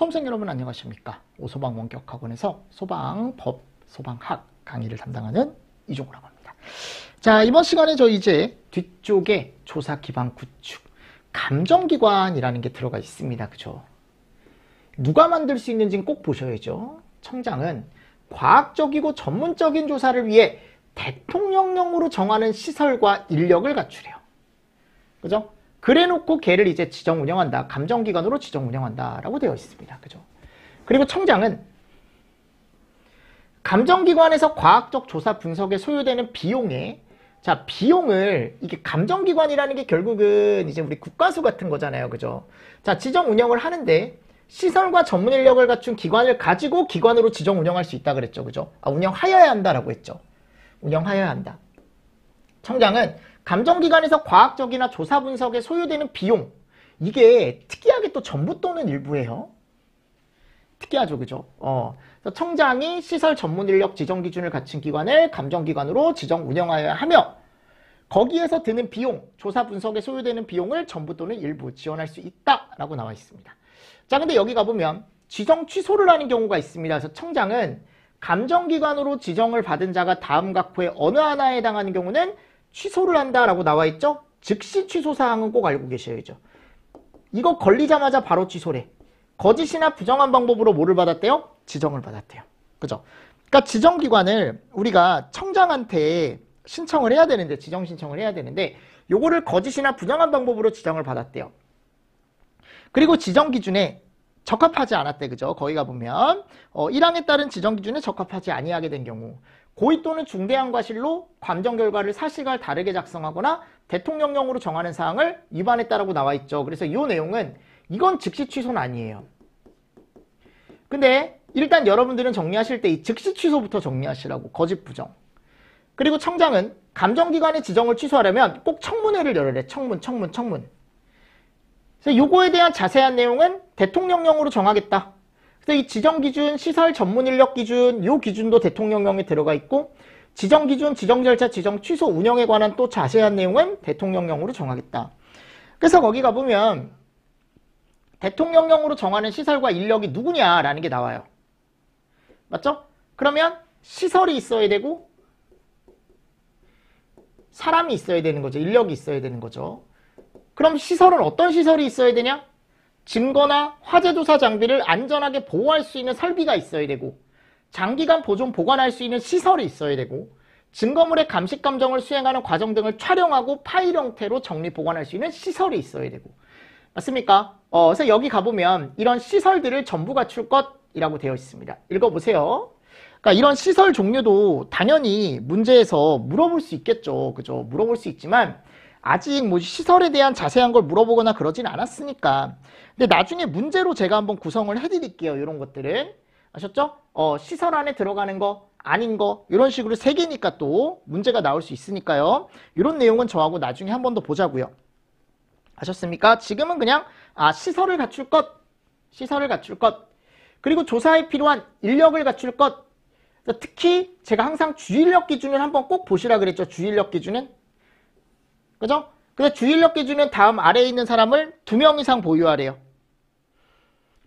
수험생 여러분 안녕하십니까? 오소방 원격학원에서 소방법, 소방학 강의를 담당하는 이종우라고 합니다. 자, 이번 시간에 저 이제 뒤쪽에 조사 기반 구축, 감정기관이라는 게 들어가 있습니다. 그죠? 누가 만들 수 있는지는 꼭 보셔야죠. 청장은 과학적이고 전문적인 조사를 위해 대통령령으로 정하는 시설과 인력을 갖추래요. 그죠? 그래 놓고 걔를 이제 지정 운영한다. 감정기관으로 지정 운영한다. 라고 되어 있습니다. 그죠? 그리고 청장은 감정기관에서 과학적 조사 분석에 소요되는 비용에, 자, 비용을, 이게 감정기관이라는 게 결국은 이제 우리 국가수 같은 거잖아요. 그죠? 자, 지정 운영을 하는데 시설과 전문 인력을 갖춘 기관을 가지고 기관으로 지정 운영할 수 있다 그랬죠. 그죠? 아, 운영하여야 한다라고 했죠. 운영하여야 한다. 청장은 감정기관에서 과학적이나 조사 분석에 소요되는 비용, 이게 특이하게 또 전부 또는 일부예요. 특이하죠. 그죠? 청장이 시설 전문 인력 지정 기준을 갖춘 기관을 감정기관으로 지정 운영하여야 하며 거기에서 드는 비용, 조사 분석에 소요되는 비용을 전부 또는 일부 지원할 수 있다라고 나와 있습니다. 자, 근데 여기 가보면 지정 취소를 하는 경우가 있습니다. 그래서 청장은 감정기관으로 지정을 받은 자가 다음 각호의 어느 하나에 해당하는 경우는 취소를 한다라고 나와 있죠? 즉시 취소 사항은 꼭 알고 계셔야죠. 이거 걸리자마자 바로 취소래. 거짓이나 부정한 방법으로 뭐를 받았대요? 지정을 받았대요. 그죠? 그러니까 지정기관을 우리가 청장한테 신청을 해야 되는데, 지정 신청을 해야 되는데 요거를 거짓이나 부정한 방법으로 지정을 받았대요. 그리고 지정 기준에 적합하지 않았대. 그죠? 거기 가보면 1항에 따른 지정 기준에 적합하지 아니하게 된 경우, 고의 또는 중대한 과실로 감정 결과를 사실과 다르게 작성하거나 대통령령으로 정하는 사항을 위반했다라고 나와 있죠. 그래서 이 내용은 이건 즉시 취소는 아니에요. 근데 일단 여러분들은 정리하실 때 이 즉시 취소부터 정리하시라고. 거짓 부정. 그리고 청장은 감정기관의 지정을 취소하려면 꼭 청문회를 열으래. 청문. 그래서 요거에 대한 자세한 내용은 대통령령으로 정하겠다. 그래서 이 지정 기준, 시설 전문 인력 기준, 요 기준도 대통령령에 들어가 있고, 지정 기준, 지정 절차, 지정 취소 운영에 관한 또 자세한 내용은 대통령령으로 정하겠다. 그래서 거기 가보면 대통령령으로 정하는 시설과 인력이 누구냐라는 게 나와요. 맞죠? 그러면 시설이 있어야 되고 사람이 있어야 되는 거죠. 인력이 있어야 되는 거죠. 그럼 시설은 어떤 시설이 있어야 되냐? 증거나 화재조사 장비를 안전하게 보호할 수 있는 설비가 있어야 되고, 장기간 보존 보관할 수 있는 시설이 있어야 되고, 증거물의 감식 감정을 수행하는 과정 등을 촬영하고 파일 형태로 정리 보관할 수 있는 시설이 있어야 되고. 맞습니까? 그래서 여기 가보면 이런 시설들을 전부 갖출 것이라고 되어 있습니다. 읽어보세요. 그러니까 이런 시설 종류도 당연히 문제에서 물어볼 수 있겠죠. 그죠? 물어볼 수 있지만 아직 뭐 시설에 대한 자세한 걸 물어보거나 그러진 않았으니까. 근데 나중에 문제로 제가 한번 구성을 해드릴게요. 이런 것들은. 아셨죠? 시설 안에 들어가는 거, 아닌 거, 이런 식으로 3개니까 또 문제가 나올 수 있으니까요. 이런 내용은 저하고 나중에 한 번 더 보자고요. 아셨습니까? 지금은 그냥 시설을 갖출 것, 시설을 갖출 것, 그리고 조사에 필요한 인력을 갖출 것. 특히 제가 항상 주인력 기준을 한번 꼭 보시라 그랬죠. 주인력 기준은. 그죠? 근데 주인력 기준은 다음 아래에 있는 사람을 2명 이상 보유하래요.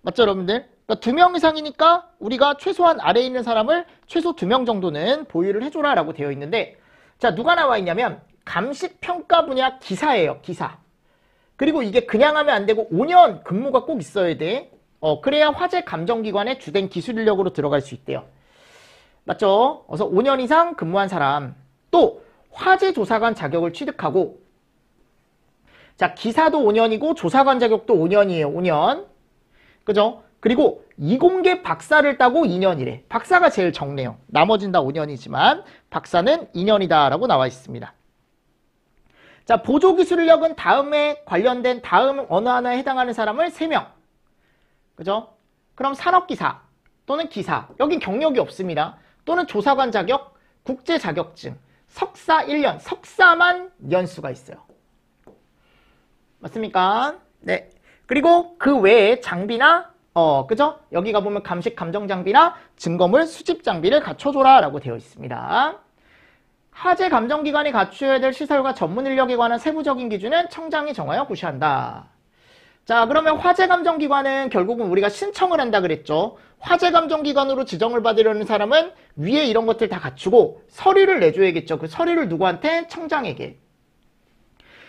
맞죠, 여러분들? 그러니까 2명 이상이니까 우리가 최소한 아래에 있는 사람을 최소 2명 정도는 보유를 해줘라 라고 되어 있는데, 자, 누가 나와 있냐면 감식평가 분야 기사예요. 기사. 그리고 이게 그냥 하면 안 되고 5년 근무가 꼭 있어야 돼. 그래야 화재 감정기관의 주된 기술 인력으로 들어갈 수 있대요. 맞죠? 그래서 5년 이상 근무한 사람, 또 화재 조사관 자격을 취득하고, 자, 기사도 5년이고 조사관 자격도 5년이에요. 5년. 그죠? 그리고 이공계 박사를 따고 2년이래. 박사가 제일 적네요. 나머진 다 5년이지만 박사는 2년이다 라고 나와 있습니다. 자, 보조기술 인력은 다음에 관련된 다음 어느 하나에 해당하는 사람을 3명. 그죠? 그럼 산업기사 또는 기사. 여긴 경력이 없습니다. 또는 조사관 자격, 국제 자격증, 석사 1년, 석사만 연수가 있어요. 맞습니까? 네. 그리고 그 외에 장비나, 그죠? 여기 가보면 감식 감정 장비나 증거물 수집 장비를 갖춰줘라 라고 되어 있습니다. 화재 감정기관이 갖추어야 될 시설과 전문 인력에 관한 세부적인 기준은 청장이 정하여 구시한다. 자, 그러면 화재감정기관은 결국은 우리가 신청을 한다 그랬죠. 화재감정기관으로 지정을 받으려는 사람은 위에 이런 것들 다 갖추고 서류를 내줘야겠죠. 그 서류를 누구한테? 청장에게.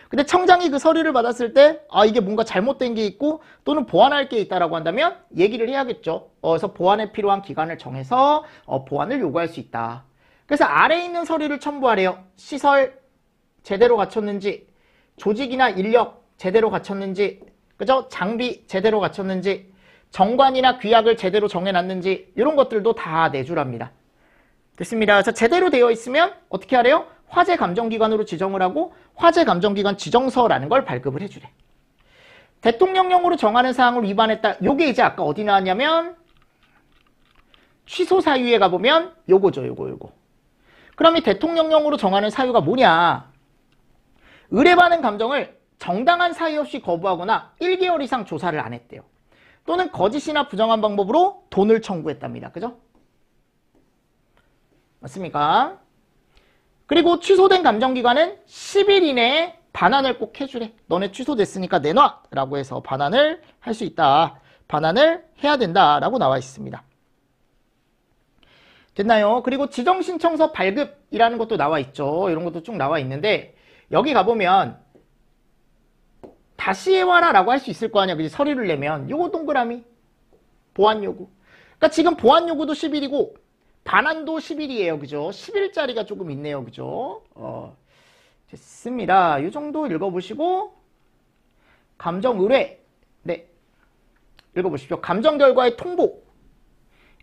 근데 청장이 그 서류를 받았을 때 이게 뭔가 잘못된 게 있고 또는 보완할 게 있다라고 한다면 얘기를 해야겠죠. 그래서 보완에 필요한 기간을 정해서 보완을 요구할 수 있다. 그래서 아래에 있는 서류를 첨부하래요. 시설 제대로 갖췄는지, 조직이나 인력 제대로 갖췄는지, 그죠? 장비 제대로 갖췄는지, 정관이나 규약을 제대로 정해놨는지 이런 것들도 다 내주랍니다. 됐습니다. 그래서 제대로 되어 있으면 어떻게 하래요? 화재감정기관으로 지정을 하고 화재감정기관 지정서라는 걸 발급을 해주래. 대통령령으로 정하는 사항을 위반했다. 요게 이제 아까 어디 나왔냐면 취소 사유에 가보면 요거죠. 요거. 그럼 이 대통령령으로 정하는 사유가 뭐냐? 의뢰받은 감정을 정당한 사유 없이 거부하거나 1개월 이상 조사를 안 했대요. 또는 거짓이나 부정한 방법으로 돈을 청구했답니다. 그죠? 맞습니까? 그리고 취소된 감정기관은 10일 이내에 반환을 꼭 해주래. 너네 취소됐으니까 내놔! 라고 해서 반환을 할 수 있다. 반환을 해야 된다. 라고 나와 있습니다. 됐나요? 그리고 지정신청서 발급이라는 것도 나와 있죠. 이런 것도 쭉 나와 있는데 여기 가보면 다시 해와라 라고 할 수 있을 거 아니야. 그치? 서류를 내면 요거 동그라미 보완 요구. 그러니까 지금 보완 요구도 10일이고 반환도 10일이에요. 그죠? 10일짜리가 조금 있네요. 그죠? 됐습니다. 이 정도 읽어보시고 감정 의뢰. 네. 읽어보십시오. 감정 결과의 통보.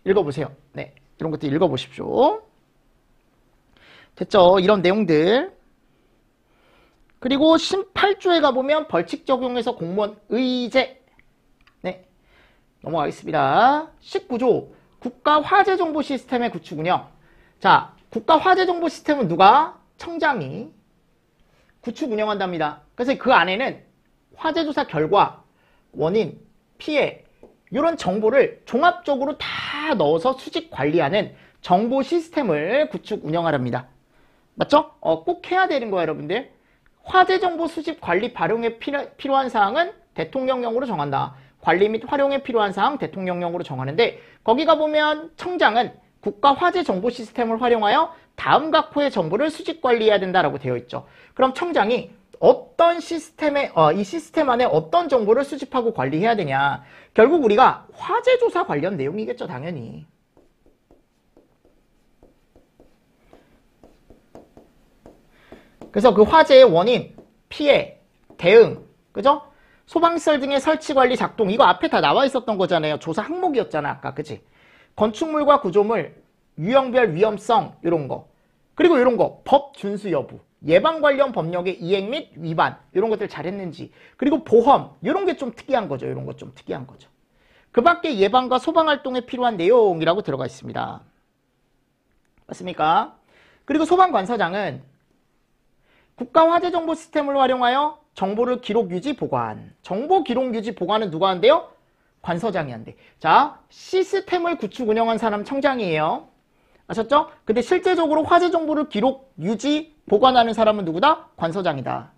읽어보세요. 네. 이런 것들 읽어보십시오. 됐죠? 이런 내용들. 그리고 18조에 가보면 벌칙 적용해서 공무원 의제. 네. 넘어가겠습니다. 19조. 국가화재정보 시스템의 구축 운영. 자, 국가화재정보 시스템은 누가? 청장이 구축 운영한답니다. 그래서 그 안에는 화재조사 결과, 원인, 피해 이런 정보를 종합적으로 다 넣어서 수집 관리하는 정보 시스템을 구축 운영하랍니다. 맞죠? 꼭 해야 되는 거예요, 여러분들. 화재정보 수집 관리 발용에 필요한 사항은 대통령령으로 정한다. 관리 및 활용에 필요한 사항 대통령령으로 정하는데 거기 가보면 청장은 국가화재정보 시스템을 활용하여 다음 각호의 정보를 수집 관리해야 된다라고 되어 있죠. 그럼 청장이 어떤 시스템에 이 시스템 안에 어떤 정보를 수집하고 관리해야 되냐. 결국 우리가 화재조사 관련 내용이겠죠. 당연히. 그래서 그 화재의 원인, 피해, 대응, 그죠? 소방시설 등의 설치 관리 작동 이거 앞에 다 나와 있었던 거잖아요. 조사 항목이었잖아 아까. 그치? 건축물과 구조물, 유형별 위험성 이런 거. 그리고 이런 거 법 준수 여부, 예방 관련 법령의 이행 및 위반 이런 것들 잘했는지. 그리고 보험 이런 게 좀 특이한 거죠. 이런 거 좀 특이한 거죠. 그 밖에 예방과 소방활동에 필요한 내용이라고 들어가 있습니다. 맞습니까? 그리고 소방관서장은 국가화재정보 시스템을 활용하여 정보를 기록, 유지, 보관. 정보 기록, 유지, 보관은 누가 한대요? 관서장이 한대. 자, 시스템을 구축, 운영한 사람 청장이에요. 아셨죠? 근데 실제적으로 화재 정보를 기록, 유지, 보관하는 사람은 누구다? 관서장이다.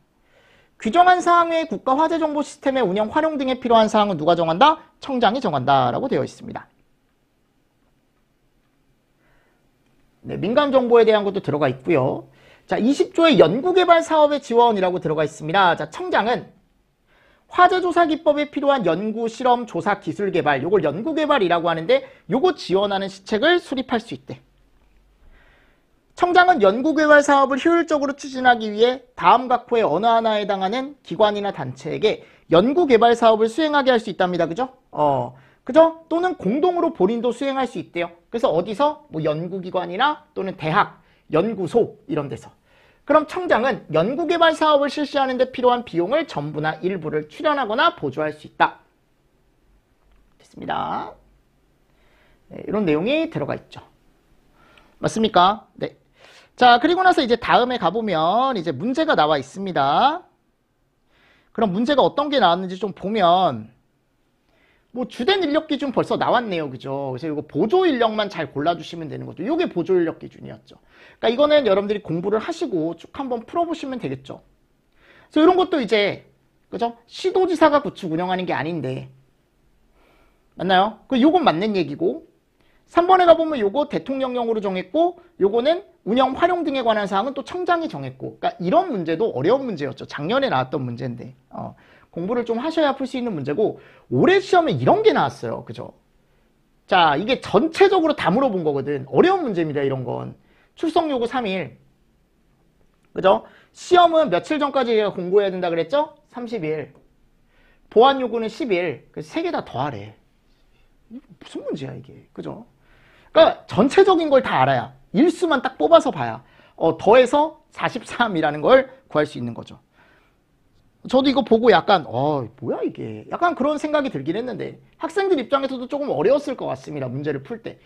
규정한 사항의 국가화재정보 시스템의 운영, 활용 등에 필요한 사항은 누가 정한다? 청장이 정한다. 라고 되어 있습니다. 네, 민간정보에 대한 것도 들어가 있고요. 자, 20조의 연구개발 사업의 지원이라고 들어가 있습니다. 자, 청장은 화재조사기법에 필요한 연구, 실험, 조사, 기술 개발, 요걸 연구개발이라고 하는데 요거 지원하는 시책을 수립할 수 있대. 청장은 연구개발 사업을 효율적으로 추진하기 위해 다음 각호의 어느 하나에 해당하는 기관이나 단체에게 연구개발 사업을 수행하게 할 수 있답니다. 그죠? 그죠? 또는 공동으로 본인도 수행할 수 있대요. 그래서 어디서? 뭐 연구기관이나 또는 대학, 연구소 이런 데서. 그럼 청장은 연구개발 사업을 실시하는 데 필요한 비용을 전부나 일부를 출연하거나 보조할 수 있다. 됐습니다. 네, 이런 내용이 들어가 있죠. 맞습니까? 네. 자, 그리고 나서 이제 다음에 가보면 이제 문제가 나와 있습니다. 그럼 문제가 어떤 게 나왔는지 좀 보면 뭐 주된 인력 기준 벌써 나왔네요. 그죠? 그래서 이거 보조 인력만 잘 골라주시면 되는 것도 이게 보조 인력 기준이었죠. 그러니까 이거는 여러분들이 공부를 하시고 쭉 한번 풀어보시면 되겠죠. 그래서 이런 것도 이제 그죠? 시도지사가 구축 운영하는 게 아닌데. 맞나요? 요건 맞는 얘기고. 3번에 가보면 요거 대통령령으로 정했고, 요거는 운영 활용 등에 관한 사항은 또 청장이 정했고. 그러니까 이런 문제도 어려운 문제였죠. 작년에 나왔던 문제인데. 공부를 좀 하셔야 풀 수 있는 문제고, 올해 시험에 이런 게 나왔어요. 그죠? 자, 이게 전체적으로 다 물어본 거거든. 어려운 문제입니다, 이런 건. 출석 요구 3일. 그죠? 시험은 며칠 전까지 얘가 공부해야 된다 그랬죠? 30일. 보안 요구는 10일. 그래서 3개 다 더하래. 무슨 문제야, 이게. 그죠? 그러니까 전체적인 걸 다 알아야. 일수만 딱 뽑아서 봐야. 더해서 43이라는 걸 구할 수 있는 거죠. 저도 이거 보고 약간 뭐야 이게 약간 그런 생각이 들긴 했는데 학생들 입장에서도 조금 어려웠을 것 같습니다. 문제를 풀 때.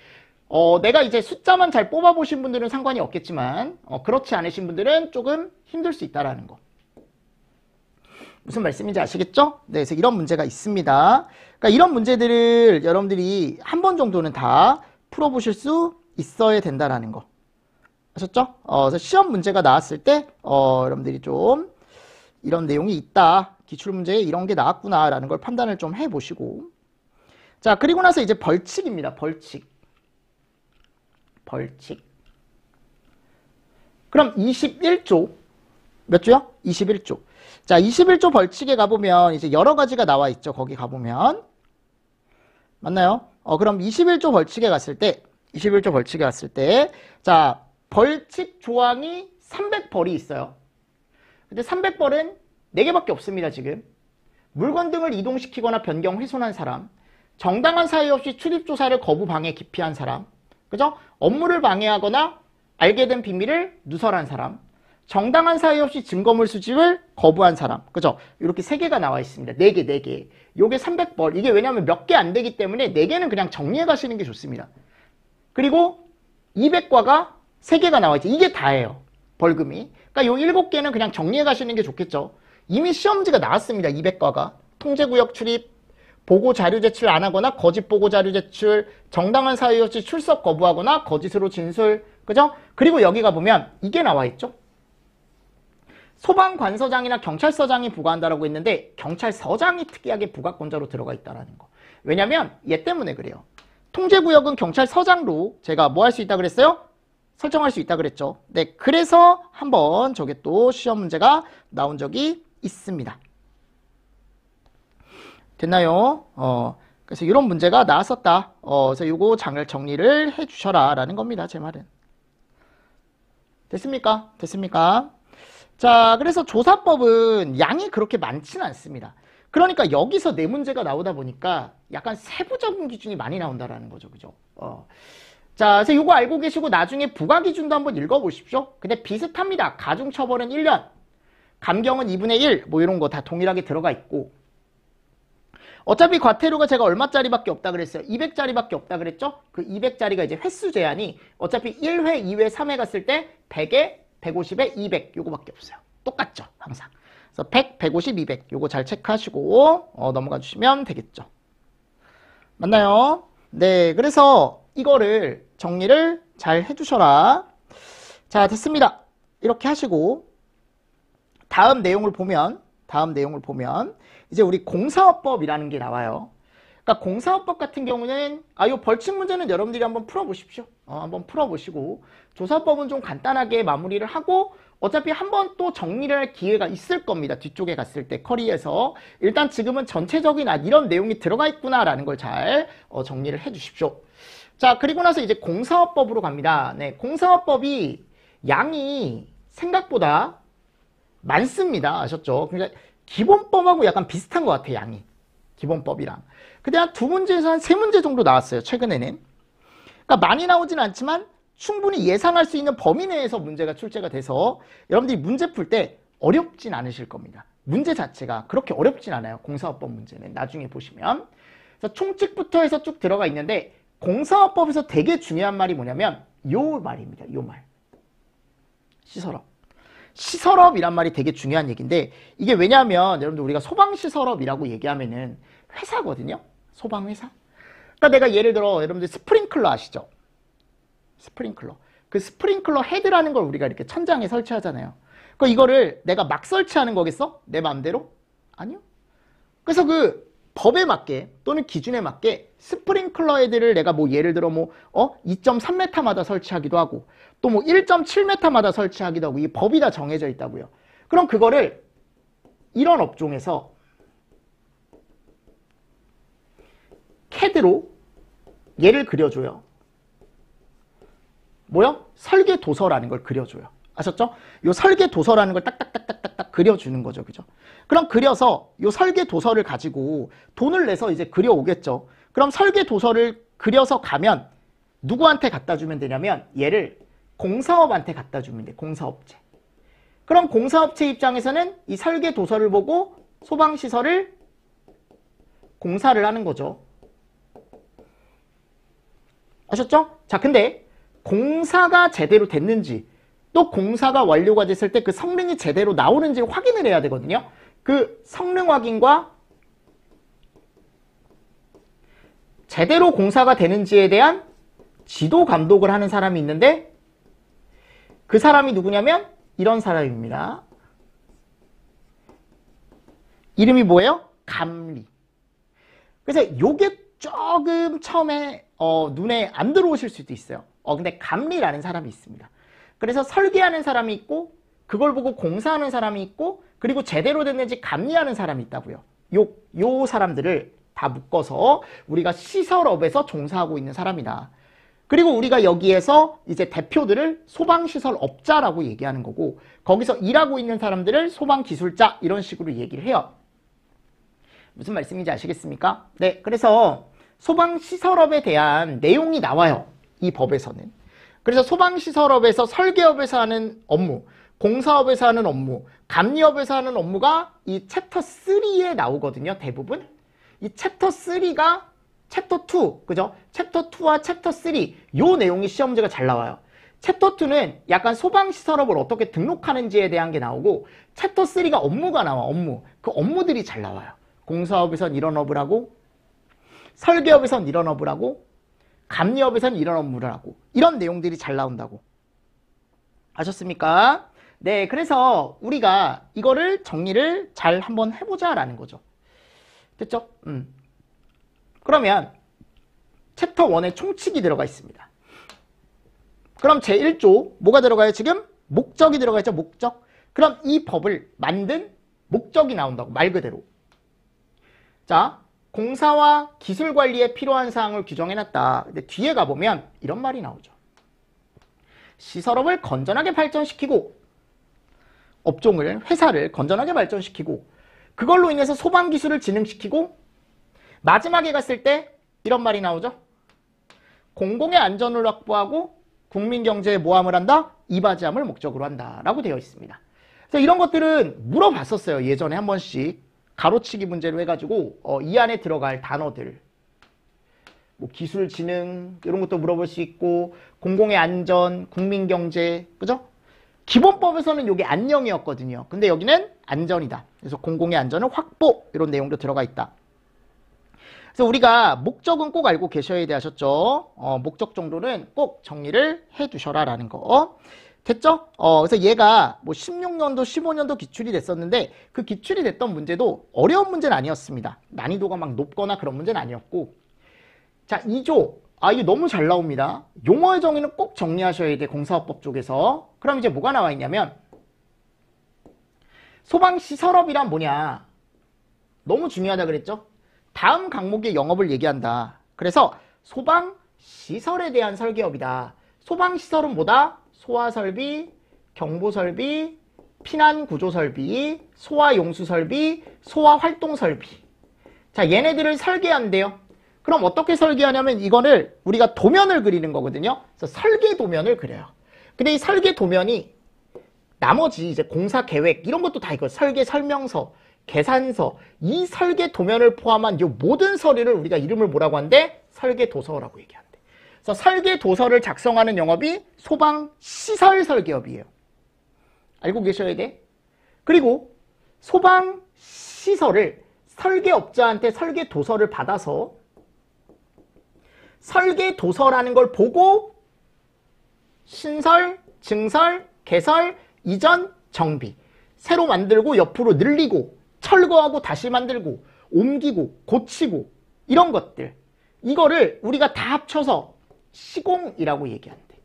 내가 이제 숫자만 잘 뽑아보신 분들은 상관이 없겠지만 그렇지 않으신 분들은 조금 힘들 수 있다라는 거. 무슨 말씀인지 아시겠죠? 네, 그래서 이런 문제가 있습니다. 그러니까 이런 문제들을 여러분들이 한 번 정도는 다 풀어보실 수 있어야 된다라는 거. 아셨죠? 그래서 시험 문제가 나왔을 때 여러분들이 좀 이런 내용이 있다. 기출문제에 이런 게 나왔구나라는 걸 판단을 좀 해보시고. 자, 그리고 나서 이제 벌칙입니다. 벌칙. 그럼 21조. 몇 조요? 21조. 자, 21조 벌칙에 가보면 이제 여러 가지가 나와 있죠. 거기 가보면. 맞나요? 그럼 21조 벌칙에 갔을 때, 자, 벌칙 조항이 300벌이 있어요. 근데 300벌은 4개밖에 없습니다, 지금. 물건 등을 이동시키거나 변경, 훼손한 사람, 정당한 사유 없이 출입조사를 거부, 방해, 기피한 사람, 그죠? 업무를 방해하거나 알게 된 비밀을 누설한 사람, 정당한 사유 없이 증거물 수집을 거부한 사람, 그죠? 이렇게 3개가 나와 있습니다. 4개. 요게 300벌. 이게 왜냐하면 몇 개 안 되기 때문에 4개는 그냥 정리해 가시는 게 좋습니다. 그리고 200과가 3개가 나와 있죠. 이게 다예요. 벌금이. 그러니까 요 7개는 그냥 정리해 가시는 게 좋겠죠. 이미 시험지가 나왔습니다. 200과가. 통제구역 출입, 보고 자료 제출 안 하거나 거짓 보고 자료 제출, 정당한 사유 없이 출석 거부하거나 거짓으로 진술, 그죠? 그리고 여기 가보면 이게 나와 있죠. 소방관서장이나 경찰서장이 부과한다라고 했는데 경찰서장이 특이하게 부과권자로 들어가 있다는 거. 왜냐면 얘 때문에 그래요. 통제구역은 경찰서장으로 제가 뭐 할 수 있다 그랬어요? 설정할 수 있다 그랬죠. 네, 그래서 한번 저게 또 시험 문제가 나온 적이 있습니다. 됐나요? 그래서 이런 문제가 나왔었다. 그래서 요거 장을 정리를 해 주셔라 라는 겁니다. 제 말은. 됐습니까? 자, 그래서 조사법은 양이 그렇게 많지는 않습니다. 그러니까 여기서 네 문제가 나오다 보니까 약간 세부적인 기준이 많이 나온다라는 거죠. 그죠? 자, 그래서 요거 알고 계시고 나중에 부과 기준도 한번 읽어보십시오. 근데 비슷합니다. 가중처벌은 1년, 감경은 2분의 1, 뭐 이런 거 다 동일하게 들어가 있고. 어차피 과태료가 제가 얼마짜리밖에 없다 그랬어요? 200짜리밖에 없다 그랬죠? 그 200짜리가 이제 횟수 제한이 어차피 1회, 2회, 3회 갔을 때 100에 150에 200 요거밖에 없어요. 똑같죠, 항상. 그래서 100, 150, 200 요거 잘 체크하시고 넘어가 주시면 되겠죠. 맞나요? 네, 그래서 이거를 정리를 잘 해주셔라. 자, 됐습니다. 이렇게 하시고 다음 내용을 보면 이제 우리 공사업법이라는 게 나와요. 그러니까 공사업법 같은 경우는 요 벌칙 문제는 여러분들이 한번 풀어보십시오. 한번 풀어보시고 조사법은 좀 간단하게 마무리를 하고 어차피 한번 또 정리를 할 기회가 있을 겁니다. 뒤쪽에 갔을 때 커리에서 일단 지금은 전체적인 이런 내용이 들어가 있구나라는 걸 잘 정리를 해 주십시오. 자, 그리고 나서 이제 공사업법으로 갑니다. 네, 공사업법이 양이 생각보다 많습니다. 아셨죠? 그러니까 기본법하고 약간 비슷한 것 같아요. 양이. 기본법이랑. 근데 한 2문제에서 한 3문제 정도 나왔어요. 최근에는. 그러니까 많이 나오진 않지만 충분히 예상할 수 있는 범위 내에서 문제가 출제가 돼서 여러분들이 문제 풀 때 어렵진 않으실 겁니다. 문제 자체가 그렇게 어렵진 않아요. 공사업법 문제는. 나중에 보시면. 그래서 총칙부터 해서 쭉 들어가 있는데 공사업법에서 되게 중요한 말이 뭐냐면 요 말입니다. 요 말. 시설업. 시설업이란 말이 되게 중요한 얘기인데 이게 왜냐하면 여러분들 우리가 소방시설업이라고 얘기하면은 회사거든요. 소방회사. 그러니까 내가 예를 들어 여러분들 스프링클러 아시죠? 스프링클러. 그 스프링클러 헤드라는 걸 우리가 이렇게 천장에 설치하잖아요. 그러니까 이거를 내가 막 설치하는 거겠어? 내 마음대로? 아니요. 그래서 그 법에 맞게 또는 기준에 맞게 스프링클러 헤드를 내가 뭐 예를 들어 뭐 2.3m마다 설치하기도 하고 또 뭐 1.7m마다 설치하기도 하고 이 법이 다 정해져 있다고요. 그럼 그거를 이런 업종에서 CAD로 얘를 그려줘요. 뭐요? 설계 도서라는 걸 그려줘요. 아셨죠? 요 설계 도서라는 걸 딱딱딱딱딱 그려주는 거죠. 그죠? 그럼 그려서 요 설계 도서를 가지고 돈을 내서 이제 그려오겠죠. 그럼 설계 도서를 그려서 가면 누구한테 갖다 주면 되냐면 얘를 공사업한테 갖다 주면 돼. 공사업체. 그럼 공사업체 입장에서는 이 설계 도서를 보고 소방시설을 공사를 하는 거죠. 아셨죠? 자, 근데 공사가 제대로 됐는지 또 공사가 완료가 됐을 때 그 성능이 제대로 나오는지 확인을 해야 되거든요. 그 성능 확인과 제대로 공사가 되는지에 대한 지도 감독을 하는 사람이 있는데 그 사람이 누구냐면 이런 사람입니다. 이름이 뭐예요? 감리. 그래서 요게 조금 처음에 눈에 안 들어오실 수도 있어요. 근데 감리라는 사람이 있습니다. 그래서 설계하는 사람이 있고 그걸 보고 공사하는 사람이 있고 그리고 제대로 됐는지 감리하는 사람이 있다고요. 요 사람들을 다 묶어서 우리가 시설업에서 종사하고 있는 사람이다. 그리고 우리가 여기에서 이제 대표들을 소방시설업자라고 얘기하는 거고 거기서 일하고 있는 사람들을 소방기술자 이런 식으로 얘기를 해요. 무슨 말씀인지 아시겠습니까? 네, 그래서 소방시설업에 대한 내용이 나와요. 이 법에서는. 그래서 소방시설업에서 설계업에서 하는 업무, 공사업에서 하는 업무, 감리업에서 하는 업무가 이 챕터 3에 나오거든요. 대부분. 이 챕터 3가 챕터 2, 그죠? 챕터 2와 챕터 3, 요 내용이 시험지가 잘 나와요. 챕터 2는 약간 소방시설업을 어떻게 등록하는지에 대한 게 나오고 챕터 3가 업무가 나와, 업무. 그 업무들이 잘 나와요. 공사업에선 이런 업을 하고 설계업에선 이런 업을 하고 감리업에선 이런 업무를 하고 이런 내용들이 잘 나온다고. 아셨습니까? 네, 그래서 우리가 이거를 정리를 잘 한번 해보자라는 거죠. 됐죠? 그러면 챕터 1에 총칙이 들어가 있습니다. 그럼 제1조 뭐가 들어가요? 지금 목적이 들어가 있죠. 목적. 그럼 이 법을 만든 목적이 나온다고. 말 그대로. 자, 공사와 기술관리에 필요한 사항을 규정해놨다. 근데 뒤에 가보면 이런 말이 나오죠. 시설업을 건전하게 발전시키고 업종을, 회사를 건전하게 발전시키고 그걸로 인해서 소방기술을 진흥시키고 마지막에 갔을 때 이런 말이 나오죠. 공공의 안전을 확보하고 국민경제에 모함을 한다? 이바지함을 목적으로 한다. 라고 되어 있습니다. 그래서 이런 것들은 물어봤었어요. 예전에 한 번씩. 가로치기 문제로 해가지고 이 안에 들어갈 단어들. 뭐 기술 진흥 이런 것도 물어볼 수 있고 공공의 안전, 국민경제. 그죠? 기본법에서는 이게 안녕이었거든요. 근데 여기는 안전이다. 그래서 공공의 안전을 확보 이런 내용도 들어가 있다. 그래서 우리가 목적은 꼭 알고 계셔야 돼 하셨죠. 목적 정도는 꼭 정리를 해 두셔라 라는 거. 됐죠? 그래서 얘가 뭐 16년도, 15년도 기출이 됐었는데 그 기출이 됐던 문제도 어려운 문제는 아니었습니다. 난이도가 막 높거나 그런 문제는 아니었고. 자, 2조. 이거 너무 잘 나옵니다. 용어의 정의는 꼭 정리하셔야 돼. 공사업법 쪽에서. 그럼 이제 뭐가 나와 있냐면 소방시설업이란 뭐냐. 너무 중요하다 그랬죠? 다음 강목의 영업을 얘기한다. 그래서 소방시설에 대한 설계업이다. 소방시설은 뭐다? 소화설비, 경보설비, 피난구조설비, 소화용수설비, 소화활동설비. 자, 얘네들을 설계한대요. 그럼 어떻게 설계하냐면 이거를 우리가 도면을 그리는 거거든요. 그래서 설계 도면을 그려요. 근데 이 설계 도면이 나머지 이제 공사 계획 이런 것도 다 이거 설계 설명서, 계산서, 이 설계 도면을 포함한 이 모든 서류를 우리가 이름을 뭐라고 한대? 설계 도서라고 얘기한대. 그래서 설계 도서를 작성하는 영업이 소방 시설 설계업이에요. 알고 계셔야 돼. 그리고 소방 시설을 설계업자한테 설계 도서를 받아서 설계 도서라는 걸 보고 신설, 증설, 개설, 이전, 정비 새로 만들고 옆으로 늘리고 철거하고 다시 만들고 옮기고 고치고 이런 것들, 이거를 우리가 다 합쳐서 시공이라고 얘기한대.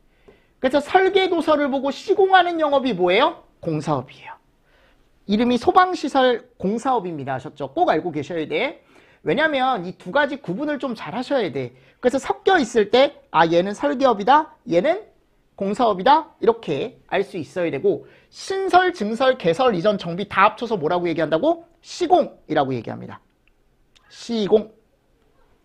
그래서 설계도서를 보고 시공하는 영업이 뭐예요? 공사업이에요. 이름이 소방시설 공사업입니다. 아셨죠? 꼭 알고 계셔야 돼. 왜냐면 이 두 가지 구분을 좀 잘 하셔야 돼. 그래서 섞여 있을 때 얘는 설계업이다, 얘는 공사업이다, 이렇게 알 수 있어야 되고, 신설, 증설, 개설, 이전, 정비 다 합쳐서 뭐라고 얘기한다고? 시공이라고 얘기합니다. 시공.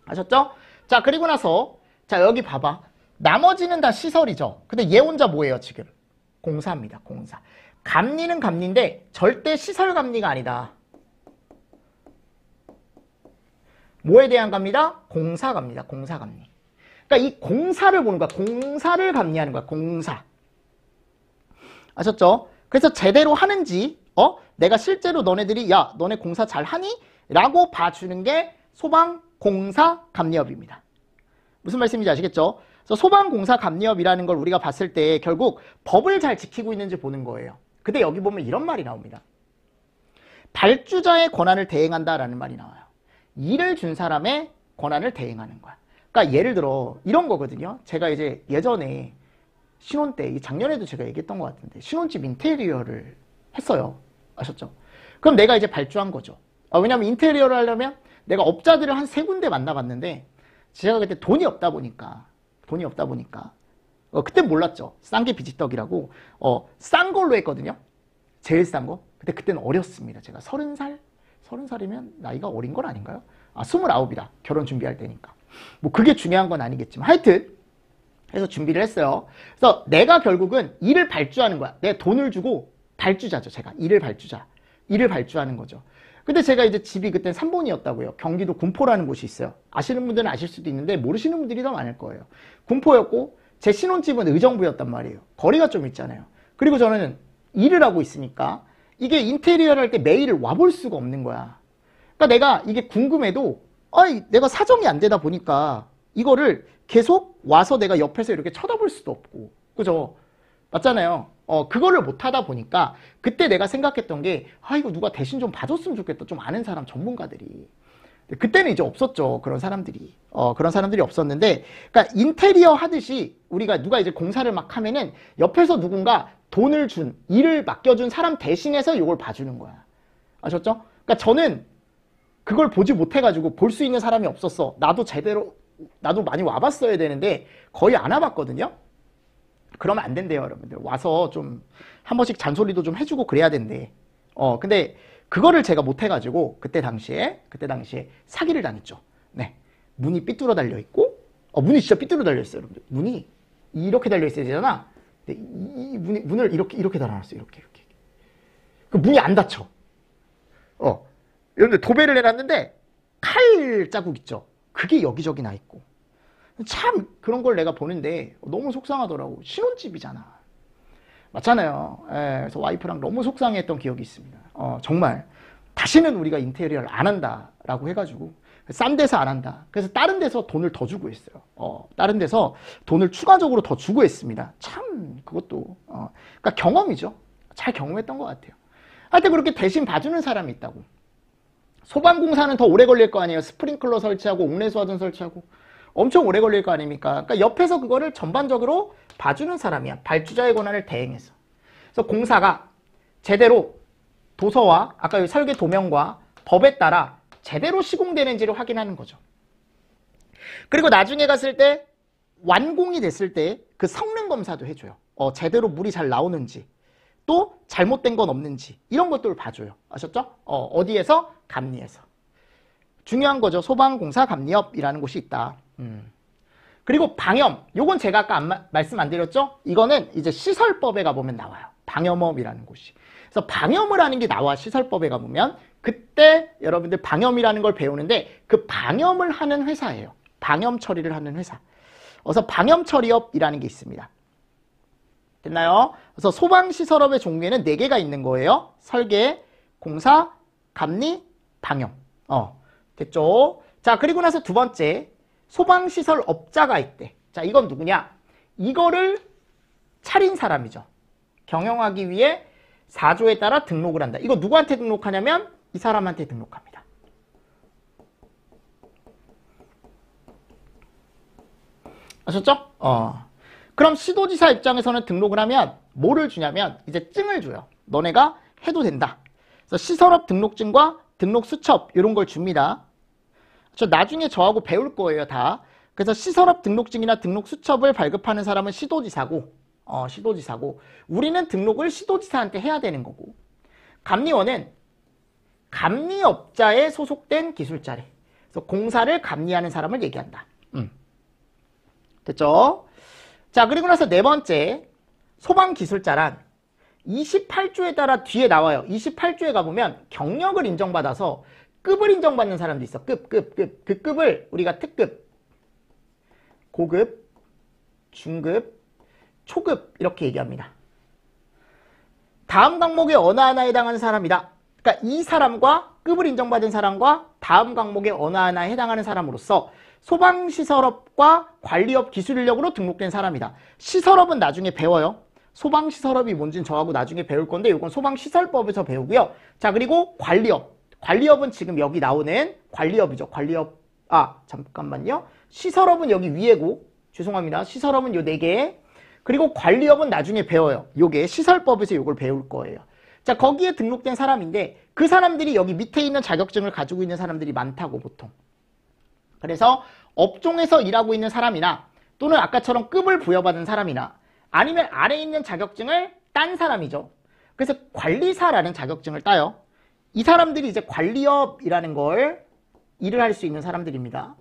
아셨죠? 자, 그리고 나서 자, 여기 봐봐. 나머지는 다 시설이죠. 근데 얘 혼자 뭐예요, 지금? 공사입니다. 공사. 감리는 감리인데 절대 시설 감리가 아니다. 뭐에 대한 감리다? 공사 감리다. 공사 감리. 그러니까 이 공사를 보는 거야. 공사를 감리하는 거야. 공사. 아셨죠? 그래서 제대로 하는지, 내가 실제로 너네들이 야, 너네 공사 잘 하니? 라고 봐주는 게 소방공사 감리업입니다. 무슨 말씀인지 아시겠죠? 그래서 소방공사 감리업이라는 걸 우리가 봤을 때 결국 법을 잘 지키고 있는지 보는 거예요. 근데 여기 보면 이런 말이 나옵니다. 발주자의 권한을 대행한다라는 말이 나와요. 일을 준 사람의 권한을 대행하는 거야. 그러니까 예를 들어 이런 거거든요. 제가 이제 예전에 신혼 때, 작년에도 제가 얘기했던 것 같은데 신혼집 인테리어를 했어요. 아셨죠? 그럼 내가 이제 발주한 거죠. 왜냐면 인테리어를 하려면 내가 업자들을 한 3군데 만나봤는데 제가 그때 돈이 없다 보니까 그때 몰랐죠. 싼 게 비지떡이라고 싼 걸로 했거든요. 제일 싼 거. 근데 그때는 어렸습니다. 제가 30살이면 나이가 어린 건 아닌가요? 29이다. 결혼 준비할 때니까. 뭐 그게 중요한 건 아니겠지만 하여튼 해서 준비를 했어요. 그래서 내가 결국은 일을 발주하는 거야. 내가 돈을 주고 발주자죠. 제가 일을 발주하는 거죠. 근데 제가 이제 집이 그때 3본이었다고요. 경기도 군포라는 곳이 있어요. 아시는 분들은 아실 수도 있는데 모르시는 분들이 더 많을 거예요. 군포였고 제 신혼집은 의정부였단 말이에요. 거리가 좀 있잖아요. 그리고 저는 일을 하고 있으니까 이게 인테리어를 할 때 매일 와볼 수가 없는 거야. 그러니까 내가 이게 궁금해도 내가 사정이 안 되다 보니까 이거를 계속 와서 내가 옆에서 이렇게 쳐다볼 수도 없고, 그죠? 맞잖아요. 그거를 못 하다 보니까 그때 내가 생각했던 게 이거 누가 대신 좀 봐줬으면 좋겠다. 좀 아는 사람, 전문가들이. 그때는 이제 없었죠. 그런 사람들이. 그런 사람들이 없었는데, 그러니까 인테리어 하듯이 우리가 누가 이제 공사를 막 하면은 옆에서 누군가 돈을 준, 일을 맡겨준 사람 대신해서 이걸 봐주는 거야. 아셨죠? 그러니까 저는 그걸 보지 못해가지고 볼 수 있는 사람이 없었어. 나도 많이 와봤어야 되는데 거의 안 와봤거든요. 그러면 안 된대요, 여러분들. 와서 좀 한 번씩 잔소리도 좀 해주고 그래야 된대. 근데 그거를 제가 못해가지고 그때 당시에 사기를 당했죠. 네, 문이 삐뚤어 달려 있고, 문이 진짜 삐뚤어 달려 있어요, 여러분들. 문이 이렇게 달려 있어야 되잖아. 근데 이 문을 이렇게 달아놨어요, 이렇게. 그 문이 안 닫혀. 여러분들 도배를 해놨는데 칼 자국 있죠. 그게 여기저기 나 있고. 참 그런 걸 내가 보는데 너무 속상하더라고. 신혼집이잖아. 맞잖아요. 그래서 와이프랑 너무 속상했던 기억이 있습니다. 정말 다시는 우리가 인테리어를 안 한다라고 해가지고 싼 데서 안 한다. 그래서 다른 데서 돈을 더 주고 했어요. 다른 데서 돈을 추가적으로 더 주고 했습니다. 참 그것도 그러니까 경험이죠. 잘 경험했던 것 같아요. 하여튼 그렇게 대신 봐주는 사람이 있다고. 소방공사는 더 오래 걸릴 거 아니에요. 스프링클러 설치하고 옥내수화전 설치하고 엄청 오래 걸릴 거 아닙니까? 그러니까 옆에서 그거를 전반적으로 봐주는 사람이야. 발주자의 권한을 대행해서. 그래서 공사가 제대로 도서와 아까 설계 도면과 법에 따라 제대로 시공되는지를 확인하는 거죠. 그리고 나중에 갔을 때 완공이 됐을 때 그 성능 검사도 해줘요. 제대로 물이 잘 나오는지 또 잘못된 건 없는지 이런 것들을 봐줘요. 아셨죠? 어디에서? 감리에서. 중요한 거죠. 소방공사 감리업이라는 곳이 있다. 그리고 방염. 요건 제가 아까 말씀 안 드렸죠? 이거는 이제 시설법에 가보면 나와요. 방염업이라는 곳이. 그래서 방염을 하는 게 나와. 시설법에 가보면. 그때 여러분들 방염이라는 걸 배우는데 그 방염을 하는 회사예요. 방염 처리를 하는 회사. 그래서 방염 처리업이라는 게 있습니다. 됐나요? 그래서 소방시설업의 종류에는 4개가 있는 거예요. 설계, 공사, 감리, 방염. 됐죠? 자, 그리고 나서 두 번째, 소방시설 업자가 있대. 자, 이건 누구냐? 이거를 차린 사람이죠. 경영하기 위해 4조에 따라 등록을 한다. 이거 누구한테 등록하냐면 이 사람한테 등록합니다. 아셨죠? 그럼 시도지사 입장에서는 등록을 하면 뭐를 주냐면 이제 증을 줘요. 너네가 해도 된다. 그래서 시설업 등록증과 등록 수첩 이런 걸 줍니다. 나중에 저하고 배울 거예요, 다. 그래서 시설업 등록증이나 등록 수첩을 발급하는 사람은 시도지사고, 우리는 등록을 시도지사한테 해야 되는 거고, 감리원은 감리업자에 소속된 기술자래. 그래서 공사를 감리하는 사람을 얘기한다. 됐죠? 자, 그리고 나서 네 번째, 소방기술자란 28조에 따라 뒤에 나와요. 28조에 가보면 경력을 인정받아서 급을 인정받는 사람도 있어. 급. 그 급을 우리가 특급, 고급, 중급, 초급 이렇게 얘기합니다. 다음 강목의 어느 하나에 해당하는 사람이다. 그러니까 이 사람과 급을 인정받은 사람과 다음 강목의 어느 하나에 해당하는 사람으로서 소방시설업과 관리업 기술인력으로 등록된 사람이다. 시설업은 나중에 배워요. 소방시설업이 뭔지는 저하고 나중에 배울 건데 이건 소방시설법에서 배우고요. 자, 그리고 관리업. 관리업은 지금 여기 나오는 관리업이죠. 관리업. 잠깐만요. 시설업은 여기 위에고, 죄송합니다. 시설업은 요 4개. 그리고 관리업은 나중에 배워요. 요게 시설법에서 요걸 배울 거예요. 자, 거기에 등록된 사람인데 그 사람들이 여기 밑에 있는 자격증을 가지고 있는 사람들이 많다고 보통. 그래서 업종에서 일하고 있는 사람이나 또는 아까처럼 급을 부여받은 사람이나 아니면 아래에 있는 자격증을 딴 사람이죠. 그래서 관리사라는 자격증을 따요. 이 사람들이 이제 관리업이라는 걸 일을 할 수 있는 사람들입니다.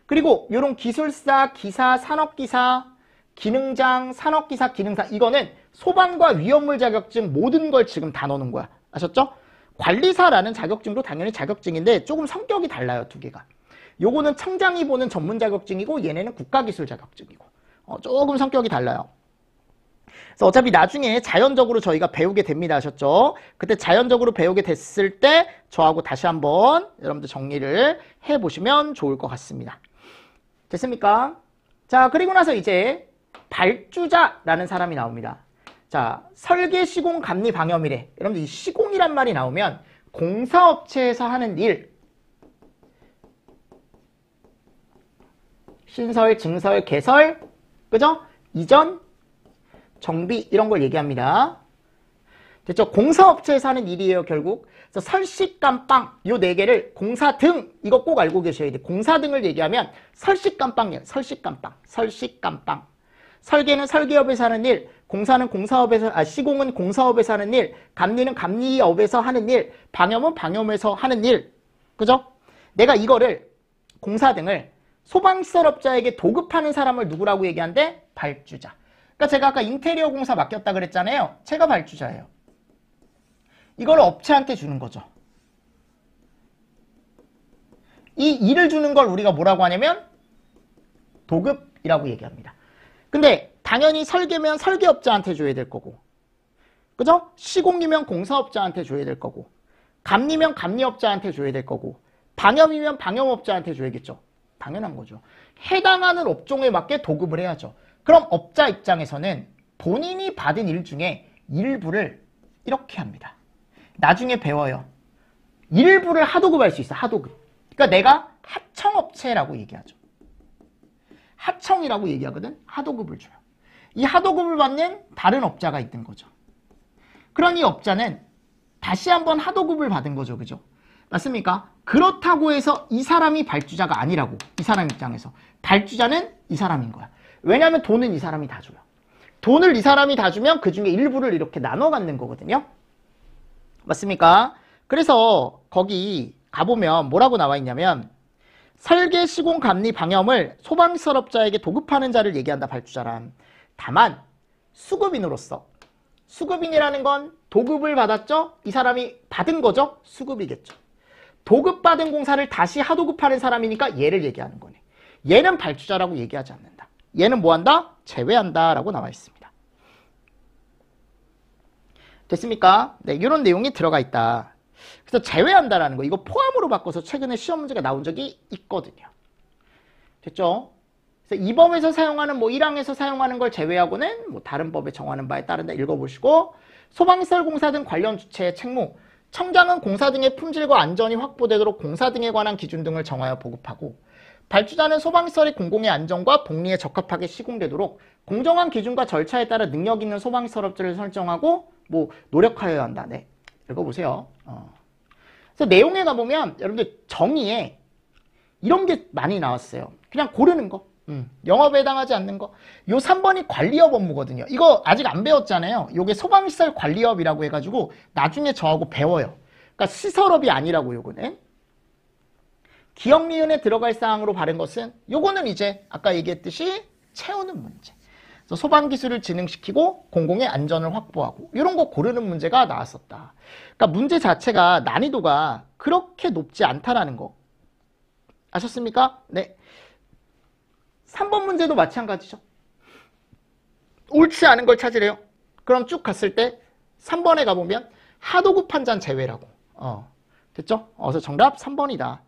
그리고 이런 기술사, 기사, 산업기사, 기능장, 산업기사, 기능사 이거는 소방과 위험물 자격증 모든 걸 지금 다 넣는 거야. 아셨죠? 관리사라는 자격증도 당연히 자격증인데 조금 성격이 달라요, 두 개가. 요거는 청장이 보는 전문 자격증이고 얘네는 국가기술 자격증이고 조금 성격이 달라요. 그래서 어차피 나중에 자연적으로 저희가 배우게 됩니다. 아셨죠? 그때 자연적으로 배우게 됐을 때 저하고 다시 한번 여러분들 정리를 해보시면 좋을 것 같습니다. 됐습니까? 자, 그리고 나서 이제 발주자라는 사람이 나옵니다. 자, 설계, 시공, 감리, 방염이래. 여러분들 이 시공이란 말이 나오면 공사업체에서 하는 일, 신설, 증설, 개설, 그죠? 이전, 정비 이런 걸 얘기합니다. 됐죠? 공사업체에서 하는 일이에요, 결국. 그래서 설식감빵 요 4개를 공사등 이거 꼭 알고 계셔야 돼요. 공사등을 얘기하면 설식감빵이에요. 설식감빵. 설계는 설계업에서 하는 일, 공사는 공사업에서, 시공은 공사업에서 하는 일, 감리는 감리업에서 하는 일, 방염은 방염에서 하는 일. 그죠? 내가 이거를 공사등을 소방시설업자에게 도급하는 사람을 누구라고 얘기하는데? 발주자. 그러니까 제가 아까 인테리어 공사 맡겼다 그랬잖아요. 제가 발주자예요. 이걸 업체한테 주는 거죠. 이 일을 주는 걸 우리가 뭐라고 하냐면 도급이라고 얘기합니다. 근데 당연히 설계면 설계업자한테 줘야 될 거고, 그죠? 시공이면 공사업자한테 줘야 될 거고, 감리면 감리업자한테 줘야 될 거고, 방염이면 방염업자한테 줘야겠죠. 당연한 거죠. 해당하는 업종에 맞게 도급을 해야죠. 그럼 업자 입장에서는 본인이 받은 일 중에 일부를 이렇게 합니다. 나중에 배워요. 일부를 하도급할 수 있어. 하도급. 그러니까 내가 하청업체라고 얘기하죠. 하청이라고 얘기하거든. 하도급을 줘요. 이 하도급을 받는 다른 업자가 있는 거죠. 그런 이 업자는 다시 한번 하도급을 받은 거죠. 그죠? 맞습니까? 그렇다고 해서 이 사람이 발주자가 아니라고. 이 사람 입장에서. 발주자는 이 사람인 거야. 왜냐하면 돈은 이 사람이 다 줘요. 돈을 이 사람이 다 주면 그 중에 일부를 이렇게 나눠 갖는 거거든요. 맞습니까? 그래서 거기 가보면 뭐라고 나와 있냐면 설계, 시공, 감리, 방염을 소방시설업자에게 도급하는 자를 얘기한다. 발주자란. 다만 수급인으로서, 수급인이라는 건 도급을 받았죠? 이 사람이 받은 거죠? 수급이겠죠. 도급받은 공사를 다시 하도급하는 사람이니까 얘를 얘기하는 거네. 얘는 발주자라고 얘기하지 않는다. 얘는 뭐한다? 제외한다 라고 나와 있습니다. 됐습니까? 네, 이런 내용이 들어가 있다. 그래서 제외한다라는 거, 이거 포함으로 바꿔서 최근에 시험 문제가 나온 적이 있거든요. 됐죠? 그래서 이 법에서 사용하는 1항에서 사용하는 걸 제외하고는 다른 법에 정하는 바에 따른다 읽어보시고, 소방시설 공사 등 관련 주체의 책무, 청장은 공사 등의 품질과 안전이 확보되도록 공사 등에 관한 기준 등을 정하여 보급하고, 발주자는 소방시설의 공공의 안전과 복리에 적합하게 시공되도록 공정한 기준과 절차에 따라 능력 있는 소방시설 업체를 설정하고 노력하여야 한다. 네, 읽어보세요. 그래서 내용에 가보면 여러분들 정의에 이런 게 많이 나왔어요. 그냥 고르는 거. 영업에 해당하지 않는 거. 요 3번이 관리업 업무거든요. 이거 아직 안 배웠잖아요. 요게 소방시설 관리업이라고 해가지고 나중에 저하고 배워요. 그러니까 시설업이 아니라고 요거는. 기억 니은에 들어갈 사항으로 바른 것은 요거는 이제 아까 얘기했듯이 채우는 문제. 그래서 소방기술을 진흥시키고 공공의 안전을 확보하고 이런 거 고르는 문제가 나왔었다. 그러니까 문제 자체가 난이도가 그렇게 높지 않다라는 거. 아셨습니까? 네. 3번 문제도 마찬가지죠. 옳지 않은 걸 찾으래요. 그럼 쭉 갔을 때 3번에 가보면 하도급 판단 제외라고. 됐죠? 그래서 정답 3번이다.